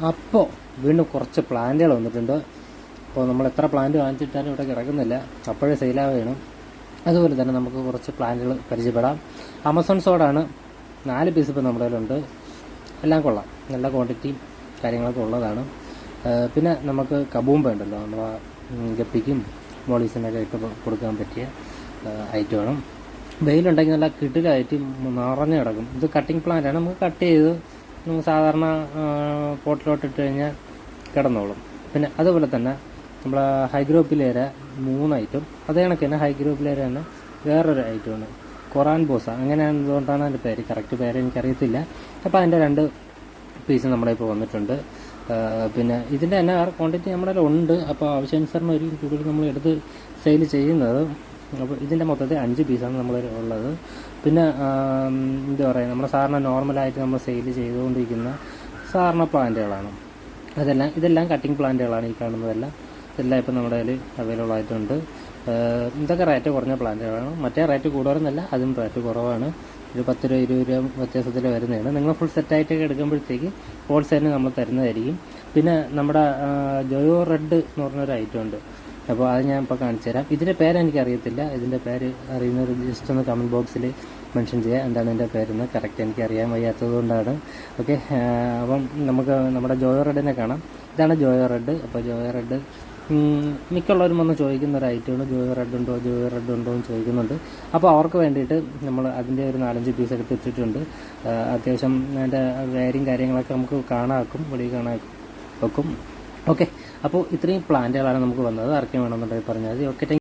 അപ്പോൾ വീണ്ടും കുറച്ച് പ്ലാന്റുകൾ വന്നിട്ടുണ്ട്. അപ്പോൾ നമ്മൾ എത്ര പ്ലാന്റ് വാങ്ങിച്ചിട്ടാലും ഇവിടെ കിടക്കുന്നില്ല, അപ്പോഴേ സെയിലാവുകയാണ്. അതുപോലെ തന്നെ നമുക്ക് കുറച്ച് പ്ലാന്റുകൾ പരിചയപ്പെടാം. ആമസോൺ സോഡാണ്, 4 പീസ് ഇപ്പോൾ നമ്മുടെ കയ്യിലുണ്ട്. എല്ലാം കൊള്ളാം, നല്ല ക്വാണ്ടിറ്റിയും കാര്യങ്ങളൊക്കെ ഉള്ളതാണ്. പിന്നെ നമുക്ക് കബൂമ്പ ഉണ്ടല്ലോ, നമ്മളെ ഗപ്പിക്കും മോളീസിനൊക്കെ ഇട്ട് കൊടുക്കാൻ പറ്റിയ ഐറ്റമാണ്. വെയിലുണ്ടെങ്കിൽ നല്ല കിടിലായിട്ട് നിറഞ്ഞു കിടക്കും. ഇത് കട്ടിങ് പ്ലാന്റാണ്, നമുക്ക് കട്ട് ചെയ്ത് നമുക്ക് സാധാരണ പോട്ടിലോട്ട് ഇട്ട് കഴിഞ്ഞാൽ കിടന്നോളും. പിന്നെ അതുപോലെ തന്നെ നമ്മളെ ഹൈഗ്രോപ്പിലേര 3 ഐറ്റം, അതേ കണക്ക് തന്നെ ഹൈഗ്രോപ്പിലേര തന്നെ വേറൊരു ഐറ്റമാണ് കൊറാൻ ബോസ, അങ്ങനെ എന്തുകൊണ്ടാണ് അതിൻ്റെ പേര്, കറക്റ്റ് പേര് എനിക്കറിയത്തില്ല. അപ്പോൾ അതിൻ്റെ 2 പീസ് നമ്മുടെ ഇപ്പോൾ വന്നിട്ടുണ്ട്. പിന്നെ ഇതിൻ്റെ തന്നെ വേറെ ക്വാണ്ടിറ്റി നമ്മുടെ ഉണ്ട്. അപ്പോൾ ആവശ്യാനുസരണം ഒരു കൂടുതൽ നമ്മൾ എടുത്ത് സെയിൽ ചെയ്യുന്നത്. അപ്പോൾ ഇതിൻ്റെ മൊത്തത്തിൽ 5 പീസാണ് നമ്മൾ ഉള്ളത്. പിന്നെ എന്താ പറയുക, നമ്മുടെ സാധാരണ നോർമലായിട്ട് നമ്മൾ സെയിൽ ചെയ്തുകൊണ്ടിരിക്കുന്ന സാധാരണ പ്ലാന്റുകളാണ് ഇതെല്ലാം കട്ടിങ് പ്ലാന്റുകളാണ് ഈ കാണുന്നതെല്ലാം. ഇതെല്ലാം ഇപ്പോൾ നമ്മുടെ കയ്യിൽ അവൈലബിൾ ആയിട്ടുണ്ട്. ഇതൊക്കെ റേറ്റ് കുറഞ്ഞ പ്ലാന്റുകളാണ്, മറ്റേ റേറ്റ് കൂടുതലൊന്നല്ല, അതും റേറ്റ് കുറവാണ്. ഒരു 10 രൂപ 20 രൂപ വ്യത്യാസത്തിൽ വരുന്നതാണ്. നിങ്ങൾ ഫുൾ സെറ്റായിട്ടൊക്കെ എടുക്കുമ്പോഴത്തേക്ക് ഹോൾസെയിലിന് നമ്മൾ തരുന്നതായിരിക്കും. പിന്നെ നമ്മുടെ ജോയോ റെഡ് എന്ന് പറഞ്ഞൊരു ഐറ്റം ഉണ്ട്. അപ്പോൾ അത് ഞാൻ ഇപ്പോൾ കാണിച്ചു തരാം. ഇതിൻ്റെ പേര് എനിക്കറിയത്തില്ല, ഇതിൻ്റെ പേര് അറിയുന്നവർ ജസ്റ്റ് ഒന്ന് കമൻറ്റ് ബോക്സിൽ മെൻഷൻ ചെയ്യുക, എന്താണ് ഇതിൻ്റെ പേരെന്ന്. കറക്റ്റ് എനിക്ക് അറിയാൻ വയ്യാത്തത് കൊണ്ടാണ്. ഓക്കെ, അപ്പം നമുക്ക് നമ്മുടെ ജോയോ റെഡിനെ കാണാം. ഇതാണ് ജോയോ റെഡ്. അപ്പോൾ ജോയോ റെഡ് മിക്കുള്ളവരും വന്ന് ചോദിക്കുന്ന ഒരു ഐറ്റമാണ്, ജോയോ റെഡ് ഉണ്ടോ എന്ന് ചോദിക്കുന്നുണ്ട്. അപ്പോൾ അവർക്ക് വേണ്ടിയിട്ട് നമ്മൾ അതിൻ്റെ ഒരു 4-5 പീസ് എടുത്ത് ഇട്ടിട്ടുണ്ട്. അത്യാവശ്യം അതിൻ്റെ വയറിങ് കാര്യങ്ങളൊക്കെ നമുക്ക് കാണാക്കും, വെളിയിൽ കാണാക്കും വെക്കും. ഓക്കെ, അപ്പോൾ ഇത്രയും പ്ലാന്റുകളാണ് നമുക്ക് വന്നത്. ആർക്കും വേണമെന്നുണ്ടെങ്കിൽ പറഞ്ഞാൽ മതി. ഓക്കെ.